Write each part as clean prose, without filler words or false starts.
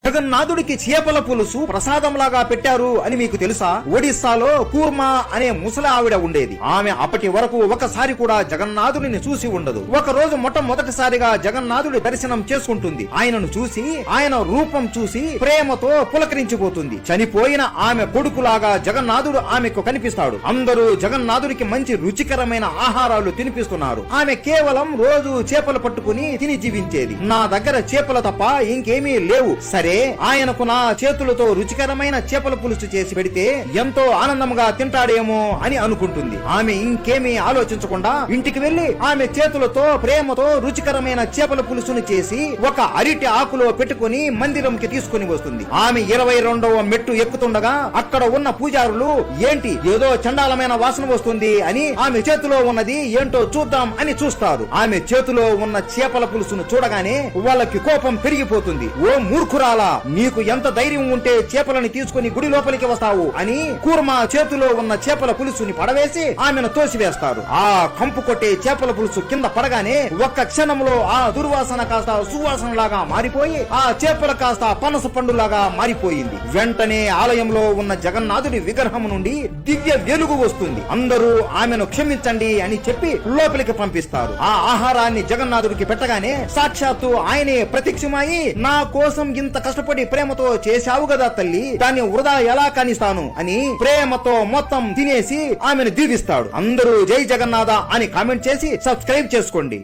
జగన్నాథుడికి చేపల పులుసు ప్రసాదంలాగా పెట్టారు అని మీకు తెలుసా? ఒడిస్సాలో కూర్మా అనే ముసలి ఆవిడ ఉండేది. ఆమె అప్పటి వరకు ఒకసారి కూడా జగన్నాథుడిని చూసి ఉండదు. ఒక రోజు మొట్టమొదటిసారిగా జగన్నాథుడి దర్శనం చేసుకుంటుంది. ఆయనను చూసి ఆయన రూపం చూసి ప్రేమతో పులకరించిపోతుంది. చనిపోయిన ఆమె కొడుకులాగా జగన్నాథుడు ఆమెకు కనిపిస్తాడు. అందరూ జగన్నాథుడికి మంచి రుచికరమైన ఆహారాలు తినిపిస్తున్నారు. ఆమె కేవలం రోజు చేపలు పట్టుకుని తిని జీవించేది. నా దగ్గర చేపలు తప్ప ఇంకేమీ లేవు, సరే ఆయనకు నా చేతులతో రుచికరమైన చేపల పులుసు చేసి పెడితే ఎంతో ఆనందంగా తింటాడేమో అని అనుకుంటుంది. ఆమె ఇంకేమీ ఆలోచించకుండా ఇంటికి వెళ్లి ఆమె చేతులతో ప్రేమతో రుచికరమైన చేపల పులుసును చేసి ఒక అరిటి ఆకులో పెట్టుకుని మందిరంకి తీసుకుని వస్తుంది. ఆమె 22వ మెట్టు ఎక్కుతుండగా అక్కడ ఉన్న పూజారులు ఏంటి ఏదో చండాలమైన వాసన వస్తుంది అని ఆమె చేతిలో ఉన్నది ఏంటో చూద్దాం అని చూస్తారు. ఆమె చేతిలో ఉన్న చేపల పులుసును చూడగానే వాళ్ళకి కోపం పెరిగిపోతుంది. ఓ మూర్ఖురాలా, నీకు ఎంత ధైర్యం ఉంటే చేపలని తీసుకుని గుడి లోపలికి వస్తావు అని కూర్మా చేతిలో ఉన్న చేపల పులుసుని పడవేసి ఆమెను తోసివేస్తారు. ఆ కంపు కొట్టే చేపల పులుసు కింద పడగానే ఒక్క క్షణంలో ఆ దుర్వాసన కాస్త సువాసన లాగా మారిపోయి ఆ చేపల కాస్త పనస పండులాగా మారిపోయింది. వెంటనే ఆలయంలో ఉన్న జగన్నాథుడి విగ్రహం నుండి దివ్య వెలుగు వస్తుంది. అందరూ ఆమెను క్షమించండి అని చెప్పి లోపలికి పంపిస్తారు. ఆ ఆహారాన్ని జగన్నాథుడికి పెట్టగానే సాక్షాత్తు ఆయనే ప్రత్యక్షమై నా కోసం ఇంత కష్టపడి ప్రేమతో చేశావు కదా తల్లి, దాన్ని వృధా ఎలా కానిస్తాను అని ప్రేమతో మొత్తం తినేసి ఆమెను దీవిస్తాడు. అందరూ జై జగన్నాథ అని కామెంట్ చేసి సబ్స్క్రైబ్ చేసుకోండి.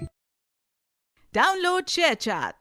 Download ShareChat.